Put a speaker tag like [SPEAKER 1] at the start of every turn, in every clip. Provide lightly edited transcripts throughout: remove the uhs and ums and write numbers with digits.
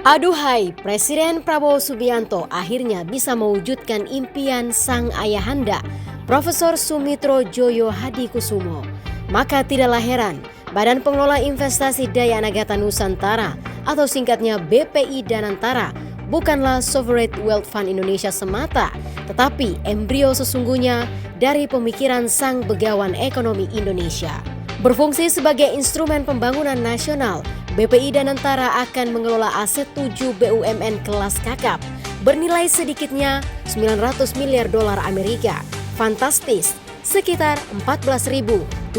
[SPEAKER 1] Aduhai, Presiden Prabowo Subianto akhirnya bisa mewujudkan impian sang ayahanda, Profesor Sumitro Joyo Hadikusumo. Maka tidaklah heran, Badan Pengelola Investasi Daya Anagata Nusantara atau singkatnya BPI Danantara bukanlah Sovereign Wealth Fund Indonesia semata, tetapi embrio sesungguhnya dari pemikiran sang begawan ekonomi Indonesia. Berfungsi sebagai instrumen pembangunan nasional, BPI Danantara akan mengelola aset 7 BUMN kelas kakap bernilai sedikitnya 900 miliar dolar Amerika. Fantastis, sekitar 14.715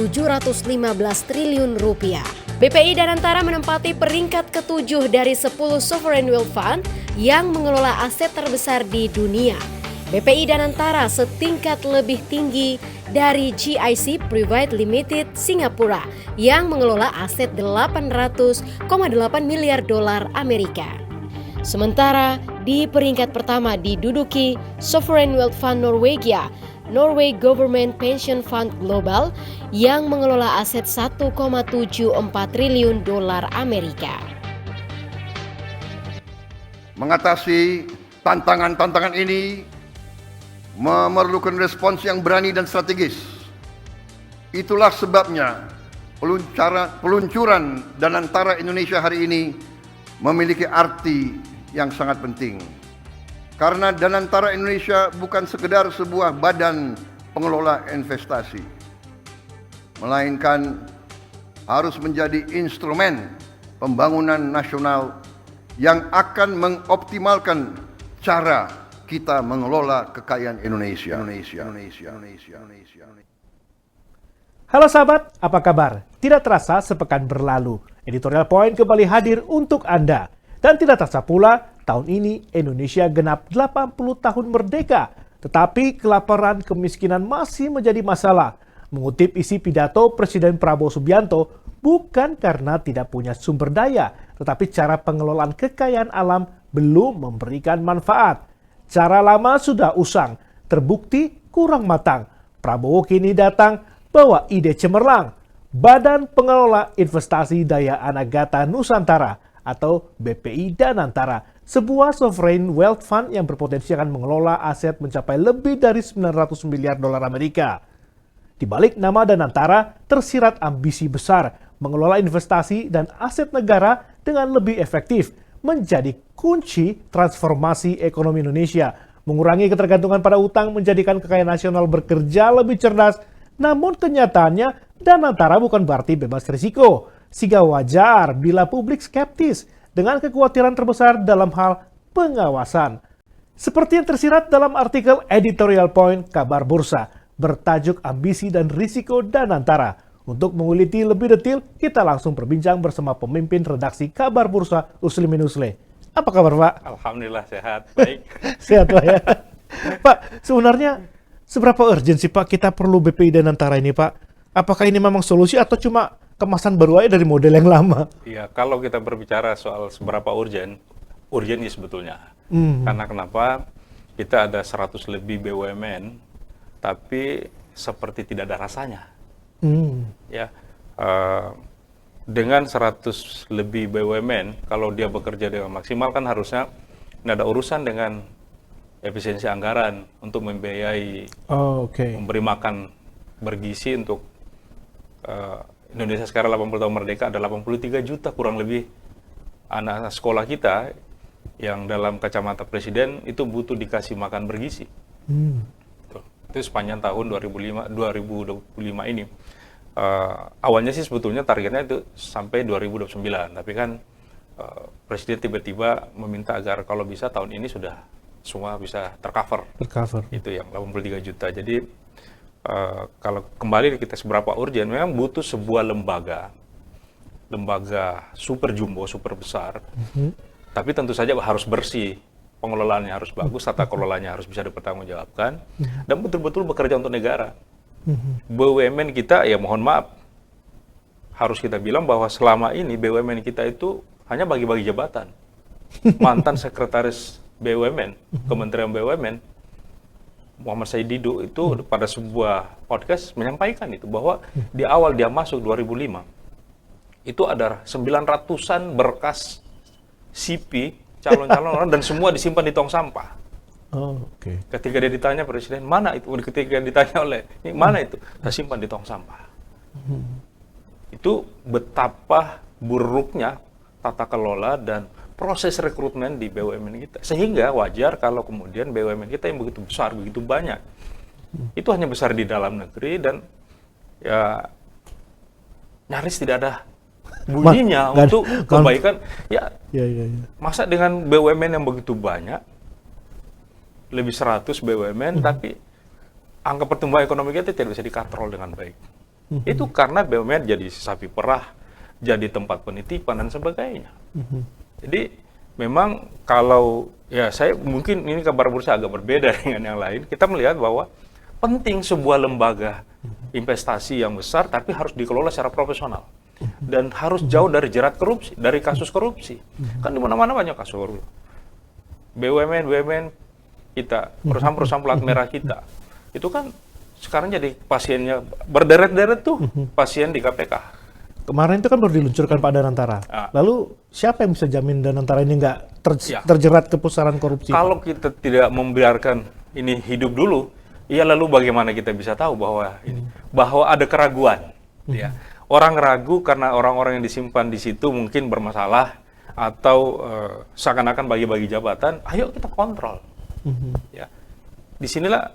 [SPEAKER 1] triliun rupiah. BPI Danantara menempati peringkat ke-7 dari 10 Sovereign Wealth Fund yang mengelola aset terbesar di dunia. BPI Danantara setingkat lebih tinggi dari GIC Private Limited Singapura yang mengelola aset 800,8 miliar dolar Amerika. Sementara di peringkat pertama diduduki Sovereign Wealth Fund Norwegia, Norway Government Pension Fund Global yang mengelola aset 1,74 triliun dolar Amerika.
[SPEAKER 2] Mengatasi tantangan-tantangan ini memerlukan respons yang berani dan strategis. Itulah sebabnya peluncuran Danantara Indonesia hari ini memiliki arti yang sangat penting. Karena Danantara Indonesia bukan sekedar sebuah badan pengelola investasi, melainkan harus menjadi instrumen pembangunan nasional yang akan mengoptimalkan cara kita mengelola kekayaan Indonesia.
[SPEAKER 3] Halo sahabat, apa kabar? Tidak terasa sepekan berlalu, Editorial Point kembali hadir untuk Anda. Dan tidak terasa pula, tahun ini Indonesia genap 80 tahun merdeka. Tetapi kelaparan kemiskinan masih menjadi masalah. Mengutip isi pidato Presiden Prabowo Subianto, bukan karena tidak punya sumber daya, tetapi cara pengelolaan kekayaan alam belum memberikan manfaat. Cara lama sudah usang, terbukti kurang matang. Prabowo kini datang bawa ide cemerlang. Badan Pengelola Investasi Daya Anagata Nusantara atau BPI Danantara, sebuah sovereign wealth fund yang berpotensi akan mengelola aset mencapai lebih dari 900 miliar dolar Amerika. Di balik nama Danantara tersirat ambisi besar mengelola investasi dan aset negara dengan lebih efektif, menjadi kunci transformasi ekonomi Indonesia, mengurangi ketergantungan pada utang, menjadikan kekayaan nasional bekerja lebih cerdas. Namun kenyataannya Danantara bukan berarti bebas risiko, sehingga wajar bila publik skeptis dengan kekhawatiran terbesar dalam hal pengawasan. Seperti yang tersirat dalam artikel Editorial Point Kabar Bursa bertajuk Ambisi dan Risiko Danantara. Untuk menguliti lebih detail, kita langsung berbincang bersama pemimpin redaksi Kabar Bursa, Uslimin Usle. Apa kabar, Pak?
[SPEAKER 4] Alhamdulillah sehat, baik.
[SPEAKER 3] Sehat, Pak ya. Pak, sebenarnya seberapa urgent sih Pak kita perlu BPI Danantara ini, Pak? Apakah ini memang solusi atau cuma kemasan baru aja dari model yang lama?
[SPEAKER 4] Iya, kalau kita berbicara soal seberapa urgent ya sebetulnya. Karena kenapa? Kita ada 100 lebih BUMN, tapi seperti tidak ada rasanya. Ya, dengan 100 lebih BUMN, kalau dia bekerja dengan maksimal kan harusnya tidak ada urusan dengan efisiensi anggaran untuk membiayai, memberi makan bergizi untuk Indonesia sekarang 80 tahun merdeka, ada 83 juta kurang lebih anak sekolah kita yang dalam kacamata Presiden itu butuh dikasih makan bergizi. Itu sepanjang tahun 2025 ini. Awalnya sih sebetulnya targetnya itu sampai 2029, tapi kan Presiden tiba-tiba meminta agar kalau bisa tahun ini sudah semua bisa tercover. Itu yang 83 juta. Jadi kalau kembali kita seberapa urgent, memang butuh sebuah lembaga super jumbo, super besar, tapi tentu saja harus bersih. Pengelolaannya harus bagus, tata kelolanya harus bisa dipertanggungjawabkan, dan betul-betul bekerja untuk negara. BUMN kita, ya mohon maaf, harus kita bilang bahwa selama ini BUMN kita itu hanya bagi-bagi jabatan. Mantan sekretaris BUMN, Kementerian BUMN, Muhammad Said Didu itu pada sebuah podcast menyampaikan itu, bahwa di awal dia masuk 2005, itu ada 900-an berkas CP, calon-calon orang, dan semua disimpan di tong sampah.
[SPEAKER 3] Oh, oke.
[SPEAKER 4] Ketika dia ditanya presiden, mana itu? Ketika ditanya oleh, ini mana itu? Saya simpan di tong sampah. Itu betapa buruknya tata kelola dan proses rekrutmen di BUMN kita. Sehingga wajar kalau kemudian BUMN kita yang begitu besar, begitu banyak, itu hanya besar di dalam negeri dan ya nyaris tidak ada bunyinya untuk kebaikan. Ya, masa dengan BUMN yang begitu banyak, lebih 100 BUMN, tapi angka pertumbuhan ekonomi kita tidak bisa dikontrol dengan baik. Itu karena BUMN jadi sapi perah, jadi tempat penitipan dan sebagainya. Jadi memang kalau ya saya mungkin ini kabar bursa agak berbeda dengan yang lain. Kita melihat bahwa penting sebuah lembaga investasi yang besar tapi harus dikelola secara profesional dan harus jauh dari jerat korupsi, dari kasus korupsi. Kan di mana-mana banyak kasus korupsi. BUMN kita, perusahaan-perusahaan plat merah kita, itu kan sekarang jadi pasiennya berderet-deret tuh pasien di KPK.
[SPEAKER 3] Kemarin itu kan baru diluncurkan Pak Danantara. Lalu siapa yang bisa jamin Danantara ini nggak terjerat kepusaran korupsi?
[SPEAKER 4] Kalau kita tidak membiarkan ini hidup dulu, ya lalu bagaimana kita bisa tahu bahwa ada keraguan? Ya. Orang ragu karena orang-orang yang disimpan di situ mungkin bermasalah atau seakan-akan bagi-bagi jabatan. Ayo kita kontrol. Ya, disinilah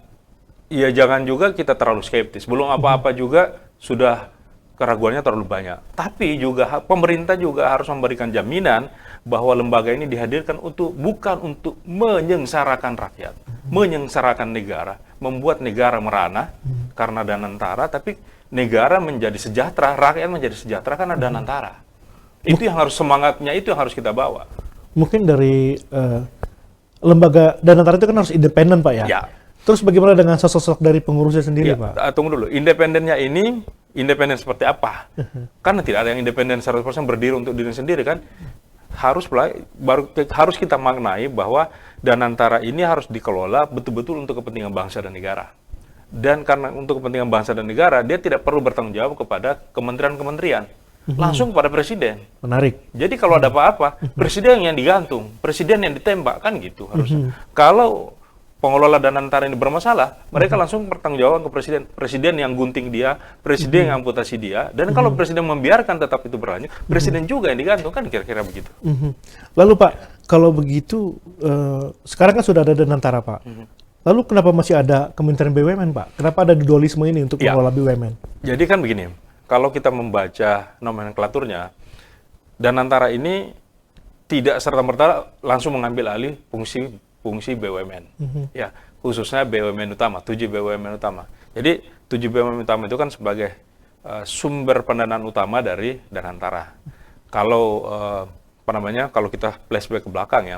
[SPEAKER 4] ya jangan juga kita terlalu skeptis. Belum apa-apa juga sudah keraguannya terlalu banyak. Tapi juga pemerintah juga harus memberikan jaminan bahwa lembaga ini dihadirkan bukan untuk menyengsarakan rakyat, menyengsarakan negara, membuat negara merana karena Danantara, tapi negara menjadi sejahtera, rakyat menjadi sejahtera karena Danantara. Itu yang harus semangatnya, itu yang harus kita bawa. Mungkin dari
[SPEAKER 3] lembaga Danantara itu kan harus independen, Pak ya?
[SPEAKER 4] Ya.
[SPEAKER 3] Terus bagaimana dengan sosok-sosok dari pengurusnya sendiri, Pak?
[SPEAKER 4] Tunggu dulu, independennya ini independen seperti apa? Karena tidak ada yang independen 100% berdiri untuk diri sendiri kan? Harus kita maknai bahwa Danantara ini harus dikelola betul-betul untuk kepentingan bangsa dan negara. Dan karena untuk kepentingan bangsa dan negara, dia tidak perlu bertanggung jawab kepada kementerian-kementerian. Langsung kepada presiden.
[SPEAKER 3] Menarik.
[SPEAKER 4] Jadi kalau ada apa-apa, presiden yang digantung, presiden yang ditembak, kan gitu harusnya. Kalau pengelola Danantara ini bermasalah, mereka langsung bertanggung jawab ke presiden. Presiden yang gunting dia, presiden yang amputasi dia, dan kalau presiden membiarkan tetap itu berlanjut, presiden juga yang digantung, kan kira-kira begitu.
[SPEAKER 3] Lalu Pak, kalau begitu, sekarang kan sudah ada Danantara, Pak. Lalu kenapa masih ada Kementerian BUMN, Pak? Kenapa ada dualisme ini untuk mengelola BUMN? Jadi kan begini, kalau kita membaca nomenklaturnya, Danantara ini tidak serta-merta langsung mengambil alih fungsi BUMN, ya khususnya BUMN utama, 7 BUMN utama. Jadi 7 BUMN utama itu kan sebagai sumber pendanaan utama dari Danantara. Kalau kalau kita flashback ke belakang ya,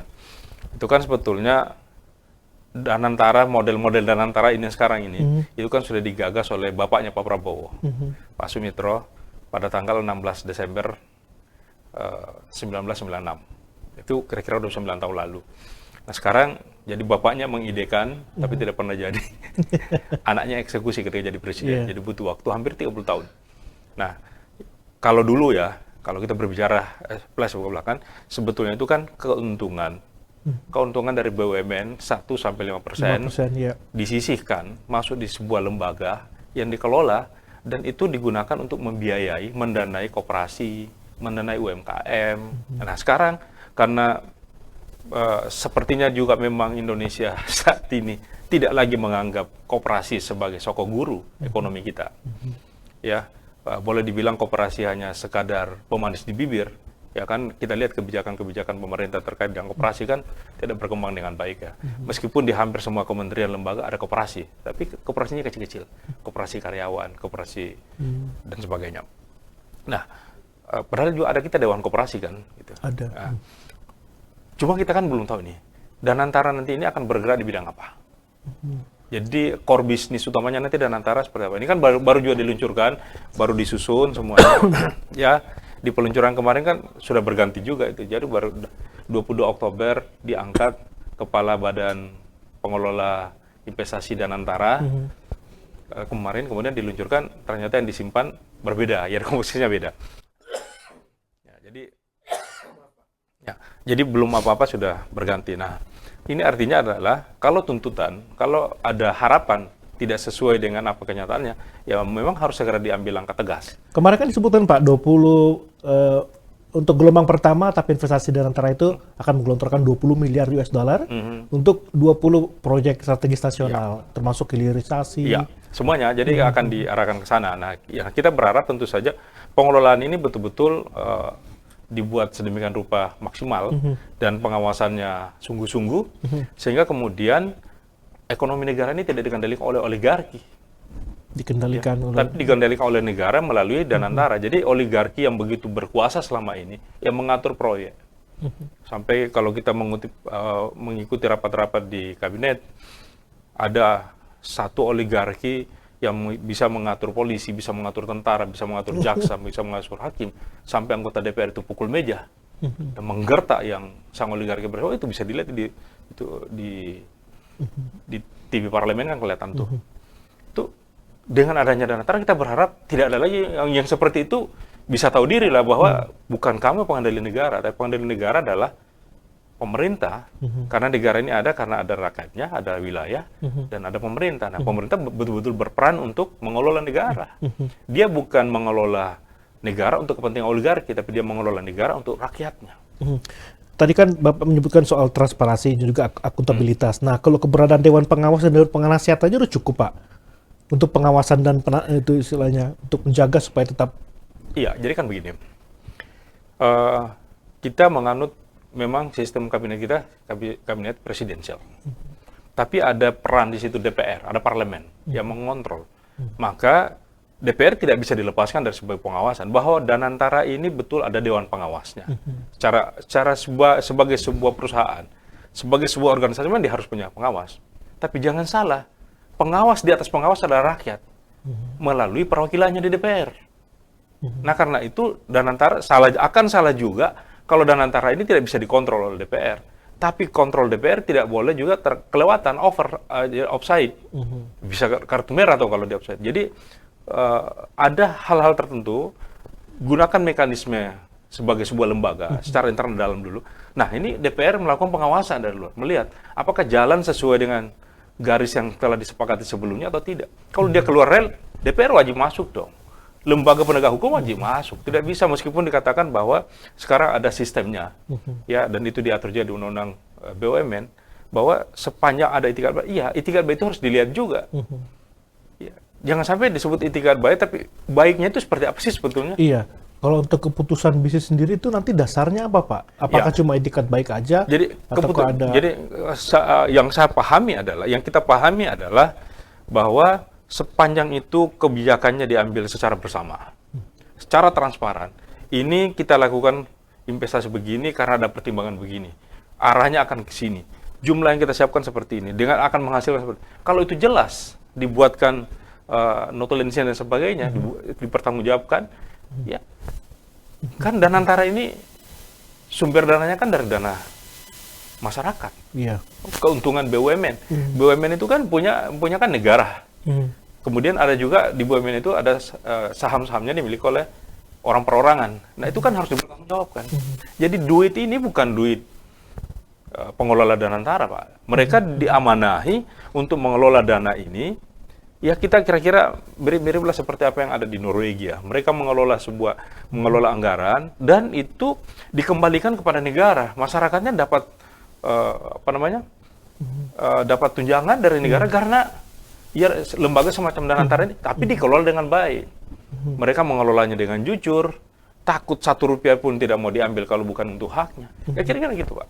[SPEAKER 3] itu kan sebetulnya Danantara, model-model Danantara ini sekarang ini, itu kan sudah digagas oleh bapaknya Pak Prabowo, Pak Sumitro, pada tanggal 16 Desember 1996. Itu kira-kira udah 9 tahun lalu. Nah sekarang jadi bapaknya mengidekan, tapi tidak pernah jadi. Anaknya eksekusi ketika jadi presiden, jadi butuh waktu hampir 30 tahun. Nah kalau dulu ya, kalau kita berbicara plus ke belakang, sebetulnya itu kan keuntungan dari BUMN 1-5% disisihkan, masuk di sebuah lembaga yang dikelola, dan itu digunakan untuk membiayai, mendanai koperasi, mendanai UMKM. Nah sekarang karena sepertinya juga memang Indonesia saat ini tidak lagi menganggap koperasi sebagai soko guru ekonomi kita. Ya, boleh dibilang koperasi hanya sekadar pemanis di bibir. Ya kan, kita lihat kebijakan-kebijakan pemerintah terkait dengan koperasi kan tidak berkembang dengan baik ya. Meskipun di hampir semua kementerian lembaga ada koperasi, tapi koperasinya kecil-kecil. Koperasi karyawan, koperasi dan sebagainya. Nah, padahal juga ada kita Dewan Koperasi kan gitu. Ada.
[SPEAKER 4] Nah, cuma kita kan belum tahu nih, Danantara nanti ini akan bergerak di bidang apa. Jadi core bisnis utamanya nanti Danantara seperti apa. Ini kan baru juga diluncurkan, baru disusun semuanya. Ya, di peluncuran kemarin kan sudah berganti juga itu. Jadi baru 22 Oktober diangkat Kepala Badan Pengelola Investasi Danantara. Kemarin kemudian diluncurkan, ternyata yang disimpan berbeda, ya komposisinya beda. Ya, jadi Ya, jadi belum apa-apa sudah berganti. Nah, ini artinya adalah kalau tuntutan, kalau ada harapan tidak sesuai dengan apa kenyataannya, ya memang harus segera diambil langkah tegas.
[SPEAKER 3] Kemarin kan disebutkan Pak, 20 untuk gelombang pertama, tapi investasi Danantara itu akan menggelontorkan 20 miliar US dollar untuk 20 proyek strategis nasional, termasuk hilirisasi.
[SPEAKER 4] Ya, semuanya jadi akan diarahkan ke sana. Nah, ya kita berharap tentu saja pengelolaan ini betul-betul dibuat sedemikian rupa maksimal dan pengawasannya sungguh-sungguh sehingga kemudian ekonomi negara ini tidak dikendalikan oleh oligarki.
[SPEAKER 3] Dikendalikan oleh...
[SPEAKER 4] Tapi dikendalikan oleh negara melalui Danantara. Jadi oligarki yang begitu berkuasa selama ini yang mengatur proyek. Sampai kalau kita mengikuti rapat-rapat di kabinet, ada satu oligarki yang bisa mengatur polisi, bisa mengatur tentara, bisa mengatur jaksa, bisa mengatur hakim, sampai anggota DPR itu pukul meja dan menggertak yang sang oligarki bersama. Itu bisa dilihat di TV parlemen kan kelihatan tuh. Itu dengan adanya Danantara kita berharap tidak ada lagi yang seperti itu bisa tahu diri lah bahwa bukan kami pengendali negara, tapi pengendali negara adalah pemerintah, karena negara ini ada karena ada rakyatnya, ada wilayah, dan ada pemerintah. Nah, pemerintah betul-betul berperan untuk mengelola negara. Dia bukan mengelola negara untuk kepentingan oligarki, tapi dia mengelola negara untuk rakyatnya.
[SPEAKER 3] Tadi kan Bapak menyebutkan soal transparansi dan juga akuntabilitas. Nah, kalau keberadaan Dewan Pengawas dan Dewan Penasihat aja udah cukup, Pak, untuk pengawasan dan itu istilahnya untuk menjaga supaya tetap.
[SPEAKER 4] Iya, jadi kan begini. Kita menganut memang sistem kabinet kita kabinet presidensial. Tapi ada peran di situ DPR, ada parlemen yang mengontrol. Maka DPR tidak bisa dilepaskan dari sebagai pengawasan bahwa Danantara ini betul ada dewan pengawasnya. Sebagai sebuah perusahaan, sebagai sebuah organisasi memang dia harus punya pengawas. Tapi jangan salah, pengawas di atas pengawas adalah rakyat melalui perwakilannya di DPR. Nah, karena itu Danantara akan salah juga kalau Danantara ini tidak bisa dikontrol oleh DPR. Tapi kontrol DPR tidak boleh juga kelewatan offside. Bisa kartu merah atau kalau di offside. Jadi ada hal-hal tertentu, gunakan mekanisme sebagai sebuah lembaga secara internal dalam dulu. Nah, ini DPR melakukan pengawasan dari luar, melihat apakah jalan sesuai dengan garis yang telah disepakati sebelumnya atau tidak. Kalau dia keluar rel, DPR wajib masuk dong. Lembaga penegak hukum wajib masuk. Tidak bisa meskipun dikatakan bahwa sekarang ada sistemnya, ya, dan itu diatur juga di Undang-Undang BUMN, bahwa sepanjang ada itikat baik, iya, itikat baik itu harus dilihat juga. Ya, jangan sampai disebut itikat baik, tapi baiknya itu seperti apa sih sebetulnya?
[SPEAKER 3] Iya. Kalau untuk keputusan bisnis sendiri itu nanti dasarnya apa, Pak? Apakah cuma itikat baik aja?
[SPEAKER 4] Jadi,
[SPEAKER 3] ada...
[SPEAKER 4] yang saya pahami adalah, yang kita pahami adalah bahwa sepanjang itu kebijakannya diambil secara bersama, secara transparan. Ini kita lakukan investasi begini karena ada pertimbangan begini. Arahnya akan ke sini. Jumlah yang kita siapkan seperti ini, dengan akan menghasilkan seperti ini. Kalau itu jelas, dibuatkan notulensi dan sebagainya, dipertanggungjawabkan, ya. Kan Danantara ini sumber dananya kan dari dana masyarakat.
[SPEAKER 3] Iya.
[SPEAKER 4] Keuntungan BUMN. BUMN itu kan punya kan negara. Kemudian ada juga di BUMN itu ada saham-sahamnya dimiliki oleh orang perorangan. Nah, itu kan harus dipertanggungjawabkan. Jadi duit ini bukan duit pengelola Danantara, Pak. Mereka diamanahi untuk mengelola dana ini. Ya, kita kira-kira mirip-miriplah seperti apa yang ada di Norwegia. Mereka mengelola anggaran dan itu dikembalikan kepada negara. Masyarakatnya dapat dapat tunjangan dari negara karena ya lembaga semacam Danantara ini, tapi dikelola dengan baik. Mereka mengelolanya dengan jujur, takut 1 rupiah pun tidak mau diambil kalau bukan untuk haknya. Ya kira-kira gitu, Pak.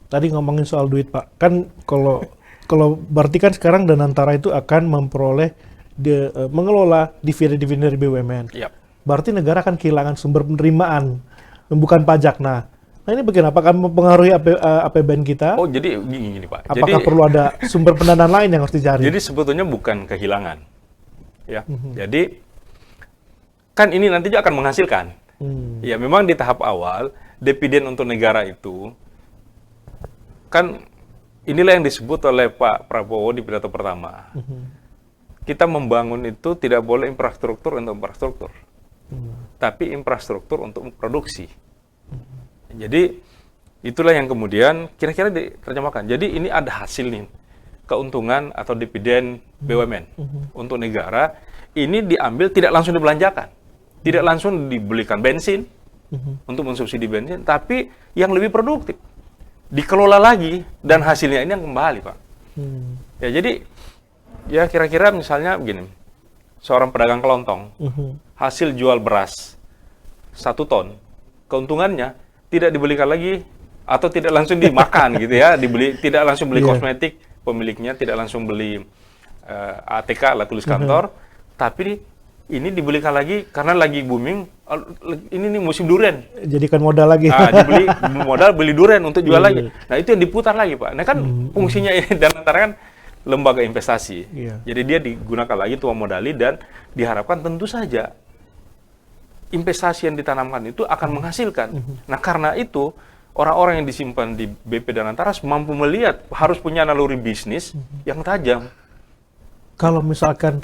[SPEAKER 3] Tadi ngomongin soal duit, Pak. Kan kalau berarti kan sekarang Danantara itu akan memperoleh mengelola dividen dari BUMN.
[SPEAKER 4] Yep.
[SPEAKER 3] Berarti negara akan kehilangan sumber penerimaan, bukan pajak. Nah, ini bagaimana? Apakah mempengaruhi APBN kita?
[SPEAKER 4] Oh, jadi gini Pak.
[SPEAKER 3] Apakah perlu ada sumber pendanaan lain yang harus dicari?
[SPEAKER 4] Jadi sebetulnya bukan kehilangan. Ya. Jadi kan ini nanti akan menghasilkan. Ya, memang di tahap awal dividen untuk negara itu kan inilah yang disebut oleh Pak Prabowo di pidato pertama. Kita membangun itu tidak boleh infrastruktur untuk infrastruktur, tapi infrastruktur untuk produksi. Jadi Itulah yang kemudian kira-kira diterjemahkan. Jadi ini ada hasil nih, keuntungan atau dividen BUMN untuk negara, ini diambil tidak langsung dibelanjakan, tidak langsung dibelikan bensin untuk mensubsidi bensin, tapi yang lebih produktif dikelola lagi dan hasilnya ini yang kembali, Pak. Ya jadi ya kira-kira misalnya begini, seorang pedagang kelontong hasil jual beras 1 ton, keuntungannya tidak dibelikan lagi atau tidak langsung dimakan gitu ya, tidak langsung beli kosmetik, pemiliknya tidak langsung beli ATK, alat tulis kantor, tapi ini dibelikan lagi karena lagi booming, ini nih musim durian.
[SPEAKER 3] Jadikan modal lagi.
[SPEAKER 4] Nah, dibeli modal beli durian untuk jual lagi. Nah, itu yang diputar lagi, Pak. Nah, kan fungsinya ini dan antara kan lembaga investasi. Jadi dia digunakan lagi tuang modali dan diharapkan tentu saja investasi yang ditanamkan itu akan menghasilkan. Nah, karena itu orang-orang yang disimpan di BP Danantara mampu melihat, harus punya naluri bisnis yang tajam.
[SPEAKER 3] Kalau misalkan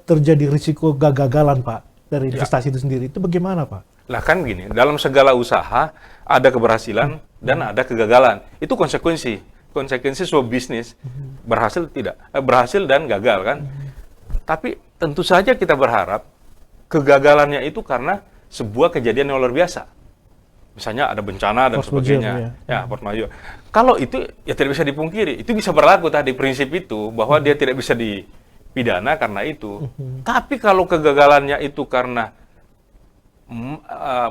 [SPEAKER 3] terjadi risiko gagalan, Pak, dari investasi itu sendiri, itu bagaimana, Pak?
[SPEAKER 4] Lah kan gini, dalam segala usaha ada keberhasilan dan ada kegagalan. Itu konsekuensi sebuah bisnis, berhasil dan gagal kan. Tapi tentu saja kita berharap kegagalannya itu karena sebuah kejadian yang luar biasa. Misalnya ada bencana dan sebagainya. Force majeure. Kalau itu ya tidak bisa dipungkiri. Itu bisa berlaku tadi prinsip itu bahwa dia tidak bisa dipidana karena itu. Tapi kalau kegagalannya itu karena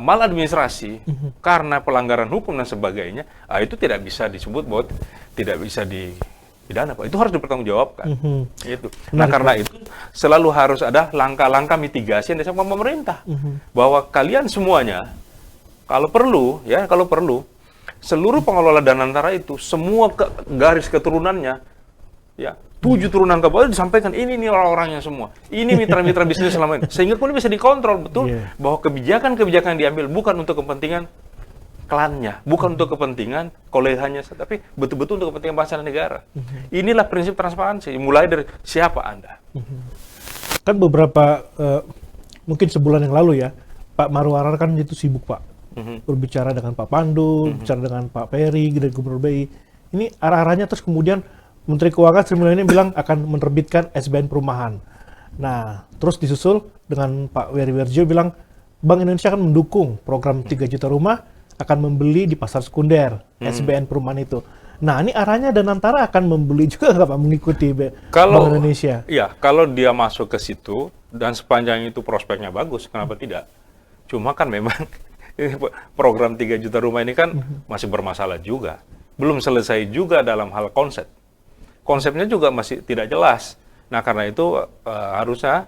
[SPEAKER 4] maladministrasi, karena pelanggaran hukum dan sebagainya, itu tidak bisa disebut bahwa tidak bisa dipidana, Pak. Itu harus dipertanggungjawabkan. Itu. Nah, karena itu selalu harus ada langkah-langkah mitigasi yang disampaikan pemerintah. Bahwa kalian semuanya kalau perlu, seluruh pengelola Danantara itu, semua garis keturunannya, ya, 7 turunan ke bawah disampaikan, ini nih orang-orangnya semua. Ini mitra-mitra bisnis selama ini. Sehingga kemudian bisa dikontrol betul bahwa kebijakan-kebijakan yang diambil bukan untuk kepentingan klannya, bukan untuk kepentingan koleganya, tapi betul-betul untuk kepentingan bangsa dan negara. Inilah prinsip transparansi, mulai dari siapa Anda.
[SPEAKER 3] Kan beberapa, mungkin sebulan yang lalu ya, Pak Marwarar kan itu sibuk, Pak. Berbicara dengan Pak Pandu, bicara dengan Pak Peri, dari Gubernur BI. Ini arah-arahnya, terus kemudian Menteri Keuangan Sri Mulyani bilang akan menerbitkan SBN Perumahan. Nah, terus disusul dengan Pak Wery Werjo bilang Bank Indonesia akan mendukung program 3 juta rumah, akan membeli di pasar sekunder SBN Perumahan itu. Nah, ini arahnya Danantara akan membeli juga nggak, Pak, mengikuti Bank Indonesia?
[SPEAKER 4] Iya, kalau dia masuk ke situ dan sepanjang itu prospeknya bagus, kenapa tidak? Cuma kan memang program 3 juta rumah ini kan masih bermasalah juga. Belum selesai juga dalam hal konsep. Konsepnya juga masih tidak jelas. Nah, karena itu harusnya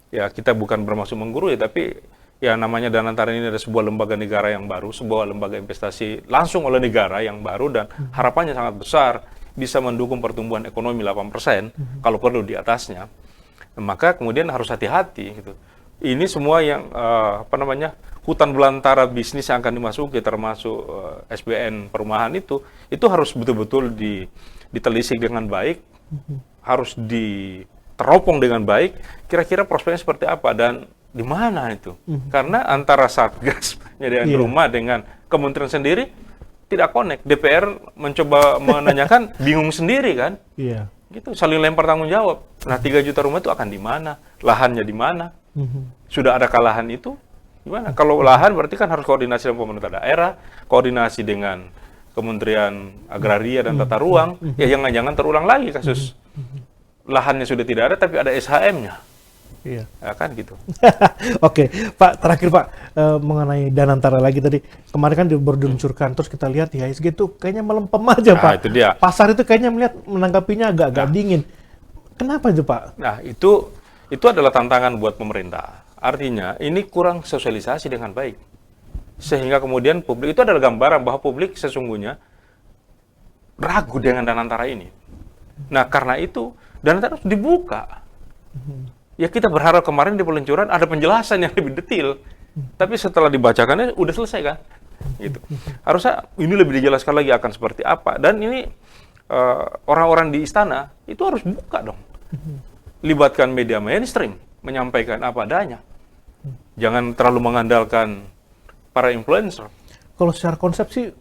[SPEAKER 4] ya kita bukan bermaksud menggurui, tapi ya namanya Danantara ini ada sebuah lembaga negara yang baru, sebuah lembaga investasi langsung oleh negara yang baru dan harapannya sangat besar bisa mendukung pertumbuhan ekonomi 8%, kalau perlu di atasnya. Maka kemudian harus hati-hati gitu. Ini semua yang hutan belantara bisnis yang akan dimasuki termasuk SBN Perumahan itu harus betul-betul ditelisik dengan baik, harus diteropong dengan baik, kira-kira prospeknya seperti apa dan di mana itu. Karena antara Satgas penyediaan rumah dengan kementerian sendiri tidak connect. DPR mencoba menanyakan bingung sendiri kan. Gitu, saling lempar tanggung jawab. Nah, 3 juta rumah itu akan di mana? Lahannya di mana? Sudah ada kalahan itu? Gimana? Kalau lahan berarti kan harus koordinasi dengan pemerintah daerah, koordinasi dengan Kementerian Agraria dan Tata Ruang. Ya jangan-jangan terulang lagi kasus lahannya sudah tidak ada tapi ada SHM-nya. Ya kan gitu.
[SPEAKER 3] Oke, Pak, terakhir Pak, mengenai Danantara lagi tadi. Kemarin kan baru diluncurkan, terus kita lihat di IHSG itu kayaknya melempem aja, Pak.
[SPEAKER 4] Itu dia.
[SPEAKER 3] Pasar itu kayaknya menanggapinya agak dingin. Kenapa itu, Pak?
[SPEAKER 4] Nah, itu adalah tantangan buat pemerintah. Artinya, ini kurang sosialisasi dengan baik. Sehingga kemudian publik, itu adalah gambaran bahwa publik sesungguhnya ragu dengan Danantara ini. Nah, karena itu, Danantara harus dibuka. Ya kita berharap kemarin di peluncuran ada penjelasan yang lebih detail. Tapi setelah dibacakannya udah selesai kan? Gitu. Harusnya ini lebih dijelaskan lagi akan seperti apa. Dan ini orang-orang di istana itu harus buka dong. Libatkan media mainstream, menyampaikan apa adanya. Jangan terlalu mengandalkan para influencer.
[SPEAKER 3] Kalau secara konsep sih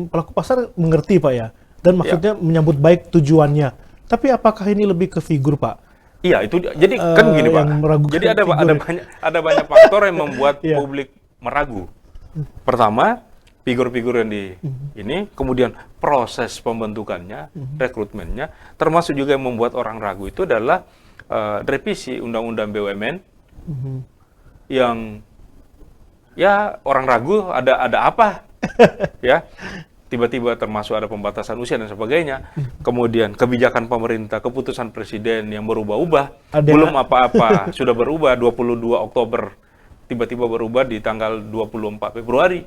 [SPEAKER 3] pelaku pasar mengerti Pak ya, dan maksudnya menyambut baik tujuannya. Tapi apakah ini lebih ke figur Pak?
[SPEAKER 4] Iya, itu jadi kan gini Pak. Jadi ada banyak faktor yang membuat publik meragu. Pertama, figur-figur yang di ini, kemudian proses pembentukannya, rekrutmennya, termasuk juga yang membuat orang ragu itu adalah revisi Undang-Undang BUMN yang ya orang ragu ada apa ya. Tiba-tiba termasuk ada pembatasan usia dan sebagainya. Kemudian kebijakan pemerintah, keputusan presiden yang berubah-ubah. Belum apa-apa, sudah berubah 22 Oktober. Tiba-tiba berubah di tanggal 24 Februari.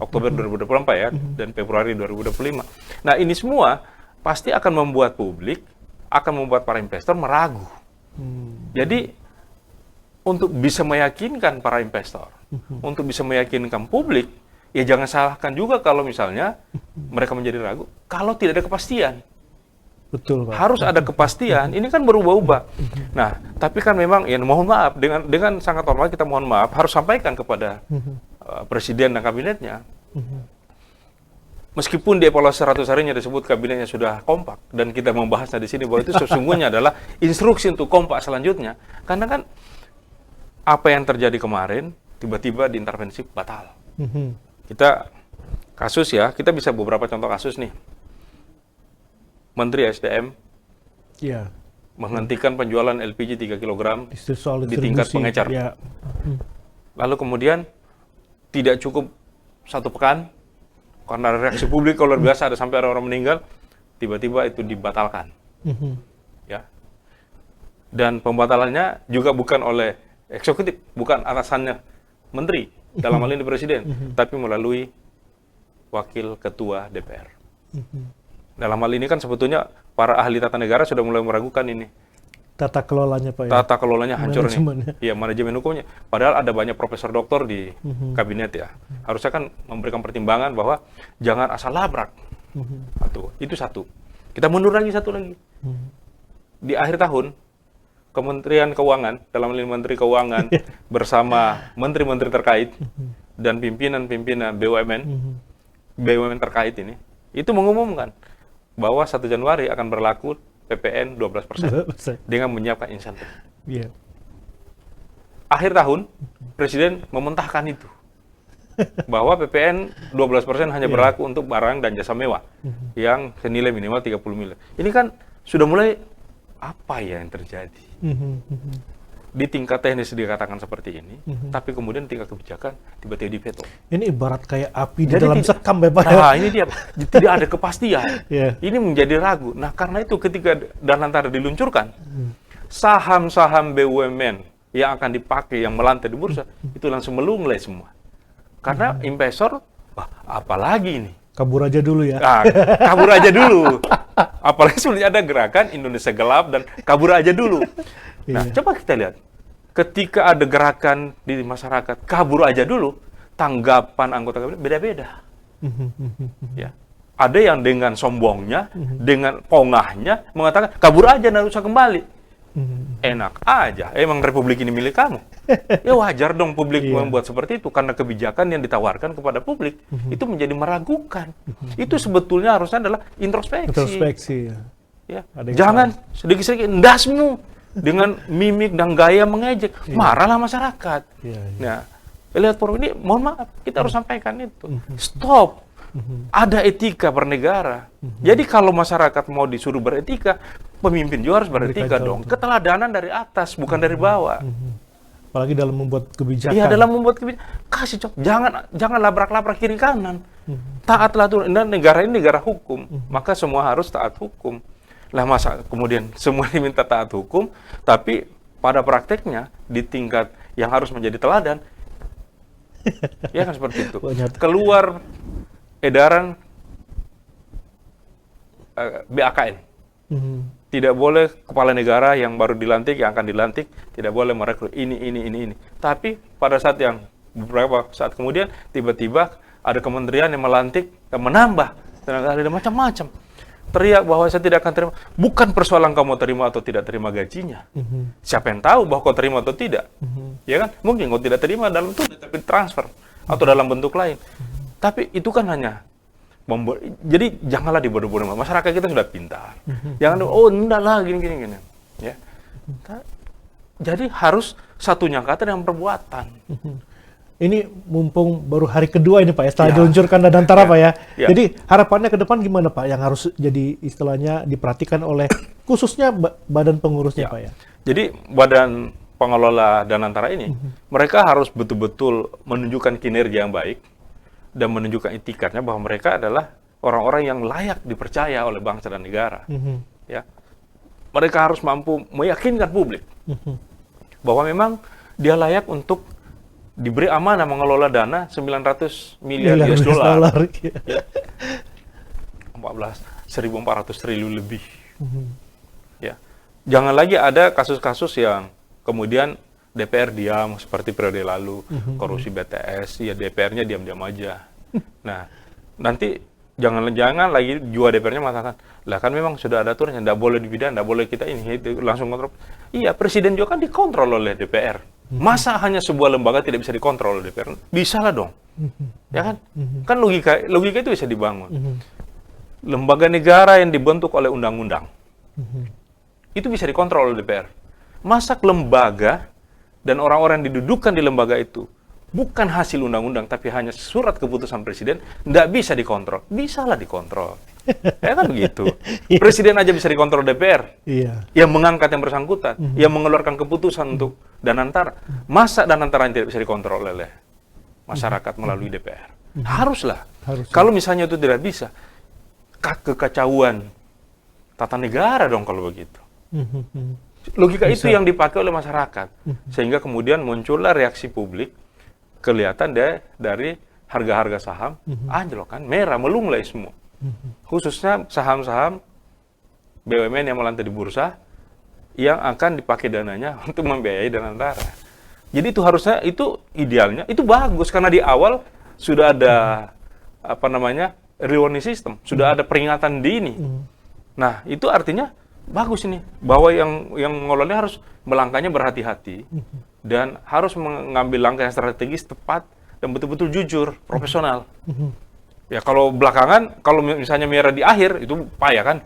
[SPEAKER 4] Oktober 2024 ya, dan Februari 2025. Nah ini semua pasti akan membuat publik, akan membuat para investor meragu. Jadi untuk bisa meyakinkan para investor, untuk bisa meyakinkan publik, ya jangan salahkan juga kalau misalnya mereka menjadi ragu, kalau tidak ada kepastian.
[SPEAKER 3] Betul Pak.
[SPEAKER 4] Harus ada kepastian, ini kan berubah-ubah. Nah, tapi kan memang, ya mohon maaf, dengan sangat normal kita mohon maaf, harus sampaikan kepada Presiden dan Kabinetnya. Meskipun di evaluasi 100 harinya disebut kabinetnya sudah kompak, dan kita membahasnya di sini bahwa itu sesungguhnya adalah instruksi untuk kompak selanjutnya. Karena kan apa yang terjadi kemarin, tiba-tiba diintervensi batal. Kita kasus ya, kita bisa beberapa contoh kasus nih. Menteri SDM menghentikan penjualan LPG 3 kg di tingkat pengecar. Lalu kemudian tidak cukup 1 pekan, karena reaksi publik kalau luar biasa, ada sampai orang meninggal, tiba-tiba itu dibatalkan. Ya. Dan pembatalannya juga bukan oleh eksekutif, bukan atasannya menteri, dalam hal ini presiden, tapi melalui wakil ketua DPR. Dalam hal ini kan sebetulnya para ahli tata negara sudah mulai meragukan ini.
[SPEAKER 3] Tata kelolanya Pak ya? Tata
[SPEAKER 4] kelolanya hancur nih. Iya, manajemen hukumnya. Padahal ada banyak profesor doktor di kabinet ya. Harusnya kan memberikan pertimbangan bahwa jangan asal labrak. Itu satu. Kita mundur lagi satu lagi. Di akhir tahun, Kementerian Keuangan, dalam hal ini Menteri Keuangan bersama menteri-menteri terkait dan pimpinan-pimpinan BUMN terkait ini, itu mengumumkan bahwa 1 Januari akan berlaku PPN 12% dengan menyiapkan insentif. Akhir tahun, Presiden mementahkan itu, bahwa PPN 12% hanya berlaku untuk barang dan jasa mewah yang senilai minimal 30 miliar. Ini kan sudah mulai, apa ya yang terjadi? Di tingkat teknis dikatakan seperti ini, tapi kemudian tingkat kebijakan tiba-tiba diveto. Ini
[SPEAKER 3] ibarat kayak api di dalam sekam ya Pak.
[SPEAKER 4] Nah, ini dia, tidak ada kepastian. Ini menjadi ragu. Nah, karena itu ketika Danantara diluncurkan, saham-saham BUMN yang akan dipakai, yang melantai di bursa, itu langsung melunglai semua. Karena investor, apalagi ini?
[SPEAKER 3] Kabur aja dulu ya.
[SPEAKER 4] Nah, kabur aja dulu. Apalagi sudah ada gerakan Indonesia Gelap dan kabur aja dulu. Nah, coba kita lihat. Ketika ada gerakan di masyarakat, kabur aja dulu, tanggapan anggota kabinet beda-beda. Ya. Ada yang dengan sombongnya, dengan pongahnya, mengatakan, kabur aja, nggak usah kembali. Enak aja, emang republik ini milik kamu. Ya wajar dong publik membuat seperti itu, karena kebijakan yang ditawarkan kepada publik itu menjadi meragukan. Itu sebetulnya harusnya adalah introspeksi. Ya. Jangan sedikit-sedikit ndasmu dengan mimik dan gaya mengejek, marahlah masyarakat. Nah, lihat forum ini, mohon maaf, kita harus sampaikan itu. Stop. Ada etika bernegara. Jadi kalau masyarakat mau disuruh beretika, pemimpin juga harus beretika dong. Keteladanan dari atas, bukan dari bawah.
[SPEAKER 3] Apalagi dalam membuat kebijakan.
[SPEAKER 4] Iya, dalam membuat kebijakan. Kasih contoh, jangan labrak-labrak kiri kanan. Taatlah aturan. Dan negara ini negara hukum, maka semua harus taat hukum. Lah masa kemudian semua diminta taat hukum, tapi pada prakteknya di tingkat yang harus menjadi teladan, ya kan seperti itu. Keluar edaran BAKN. Tidak boleh kepala negara yang baru dilantik, yang akan dilantik, tidak boleh merekrut ini. Tapi pada saat yang beberapa saat kemudian, tiba-tiba ada kementerian yang melantik dan menambah tenaga ahli dan macam-macam. Teriak bahwa saya tidak akan terima. Bukan persoalan kamu terima atau tidak terima gajinya. Siapa yang tahu bahwa kau terima atau tidak? Ya kan? Mungkin kau tidak terima dalam itu, tapi transfer atau dalam bentuk lain. Tapi itu kan hanya Jadi janganlah dibodoh-bodoh. Masyarakat kita sudah pintar. Jangan enggak lah gini. Ya. Jadi harus satunya kata dengan perbuatan.
[SPEAKER 3] Ini mumpung baru hari kedua ini Pak ya, setelah diluncurkan Danantara Pak ya. Jadi harapannya ke depan gimana Pak yang harus jadi istilahnya diperhatikan oleh khususnya badan pengurusnya Pak ya?
[SPEAKER 4] Jadi badan pengelola Danantara ini, mereka harus betul-betul menunjukkan kinerja yang baik dan menunjukkan itikadnya bahwa mereka adalah orang-orang yang layak dipercaya oleh bangsa dan negara. Ya, mereka harus mampu meyakinkan publik bahwa memang dia layak untuk diberi amanah mengelola dana 900 miliar US dollar. Ya. 1.400 triliun lebih. Ya, jangan lagi ada kasus-kasus yang kemudian DPR diam seperti periode lalu, korupsi BTS, ya DPR-nya diam-diam aja. Nah, nanti jangan lagi jua DPR-nya mengatakan, lah kan memang sudah ada aturannya, tidak boleh dipidana, tidak boleh kita ini, itu langsung kontrol. Iya, presiden juga kan dikontrol oleh DPR. Masa hanya sebuah lembaga tidak bisa dikontrol oleh DPR? Bisa lah dong. Ya kan? Kan logika itu bisa dibangun. Lembaga negara yang dibentuk oleh undang-undang, itu bisa dikontrol oleh DPR. Masa lembaga dan orang-orang yang didudukan di lembaga itu bukan hasil undang-undang, tapi hanya surat keputusan presiden, tidak bisa dikontrol. Bisalah dikontrol. Ya kan begitu. Presiden aja bisa dikontrol DPR. Yang mengangkat yang bersangkutan, yang mengeluarkan keputusan untuk Danantara. Masa Danantara yang tidak bisa dikontrol oleh masyarakat melalui DPR? Haruslah. Kalau misalnya itu tidak bisa, kekacauan tata negara dong kalau begitu. Logika itu yang dipakai oleh masyarakat, sehingga kemudian muncullah reaksi publik, kelihatan dari harga-harga saham anjlok kan, merah melunglai semua, khususnya saham-saham BUMN yang melantai di bursa yang akan dipakai dananya untuk membiayai Danantara. Jadi itu harusnya, itu idealnya, itu bagus karena di awal sudah ada warning system, sudah ada peringatan dini. Nah itu artinya bagus ini, bahwa yang mengelolanya harus melangkahnya berhati-hati dan harus mengambil langkah yang strategis, tepat, dan betul-betul jujur, profesional. Ya kalau belakangan, kalau misalnya merah di akhir, itu payah kan?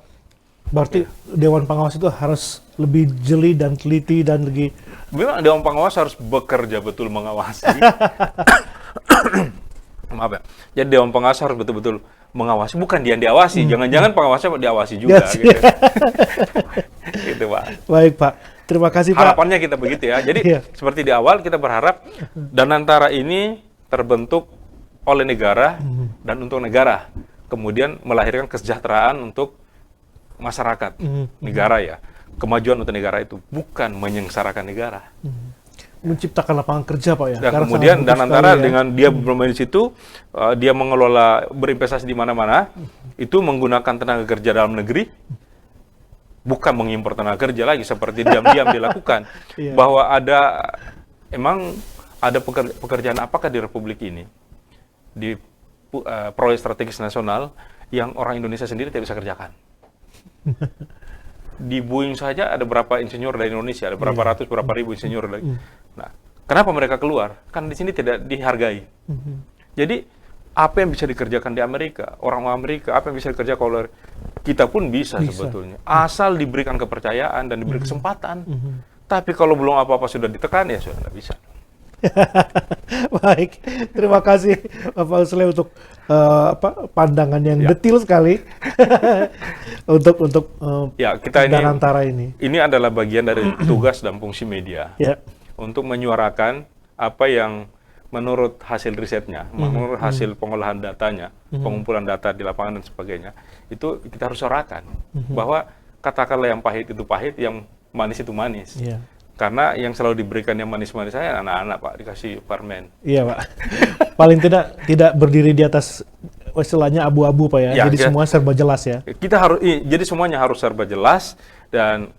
[SPEAKER 3] Berarti Dewan Pengawas itu harus lebih jeli dan teliti dan lebih...
[SPEAKER 4] Memang Dewan Pengawas harus bekerja betul mengawasi. Maaf ya, jadi Dewan Pengawas harus betul-betul mengawasi, bukan dia yang diawasi, jangan-jangan pengawasnya diawasi juga. Gitu. Gitu Pak.
[SPEAKER 3] Baik Pak, terima kasih Pak.
[SPEAKER 4] Harapannya kita begitu ya, jadi seperti di awal kita berharap Danantara ini terbentuk oleh negara dan untuk negara, kemudian melahirkan kesejahteraan untuk masyarakat, negara ya. Kemajuan untuk negara itu bukan menyengsarakan negara.
[SPEAKER 3] Menciptakan lapangan kerja Pak ya.
[SPEAKER 4] Dan kemudian Danantara dengan dia bermain di situ, dia mengelola, berinvestasi di mana-mana, itu menggunakan tenaga kerja dalam negeri, bukan mengimpor tenaga kerja lagi seperti diam-diam dilakukan. Bahwa emang ada pekerjaan apakah di Republik ini, di proyek strategis nasional yang orang Indonesia sendiri tidak bisa kerjakan. Di Boeing saja ada berapa insinyur dari Indonesia, ada berapa ratus, berapa ribu insinyur dari. Nah, kenapa mereka keluar? Kan di sini tidak dihargai. Jadi apa yang bisa dikerjakan di Amerika, orang Amerika, apa yang bisa dikerjakan oleh kita pun bisa sebetulnya, asal diberikan kepercayaan dan diberi kesempatan. Tapi kalau belum apa-apa sudah ditekan, ya sudah tidak bisa.
[SPEAKER 3] Baik, terima kasih Bapak Usle untuk pandangan yang detil sekali untuk
[SPEAKER 4] kita
[SPEAKER 3] Danantara ini.
[SPEAKER 4] Ini adalah bagian dari tugas dan fungsi media untuk menyuarakan apa yang menurut hasil risetnya, menurut hasil pengolahan datanya, pengumpulan data di lapangan dan sebagainya, itu kita harus suarakan bahwa katakanlah yang pahit itu pahit, yang manis itu manis. Karena yang selalu diberikan yang manis-manis saya anak-anak Pak, dikasih permen. Iya
[SPEAKER 3] Pak. Paling tidak berdiri di atas istilahnya abu-abu Pak ya. Jadi semua serba jelas ya.
[SPEAKER 4] Kita harus, jadi semuanya harus serba jelas, dan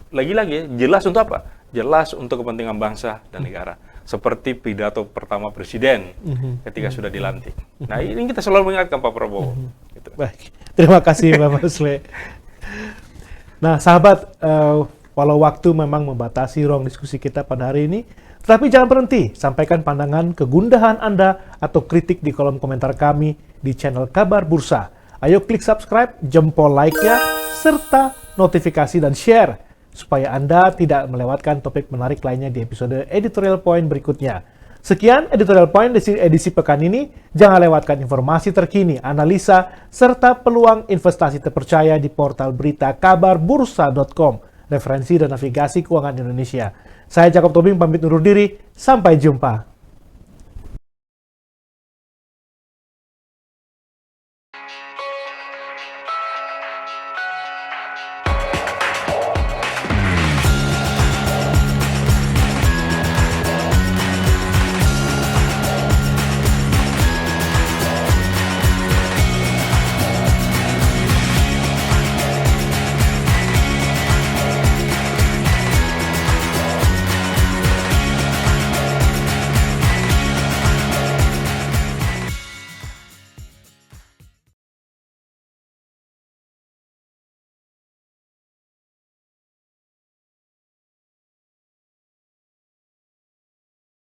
[SPEAKER 4] lagi-lagi jelas untuk apa? Jelas untuk kepentingan bangsa dan negara. Seperti pidato pertama Presiden ketika sudah dilantik. Nah ini kita selalu mengingatkan Pak Prabowo. Gitu.
[SPEAKER 3] Baik, terima kasih Bapak Usle. Nah sahabat, walau waktu memang membatasi ruang diskusi kita pada hari ini, Tetapi jangan berhenti, sampaikan pandangan, kegundahan Anda, atau kritik di kolom komentar kami di channel Kabar Bursa. Ayo klik subscribe, jempol like-nya, serta notifikasi dan share, supaya Anda tidak melewatkan topik menarik lainnya di episode Editorial Point berikutnya. Sekian Editorial Point edisi pekan ini. Jangan lewatkan informasi terkini, analisa, serta peluang investasi terpercaya di portal berita kabarbursa.com, referensi dan navigasi keuangan Indonesia. Saya Jacob Tobing pamit undur diri, sampai jumpa.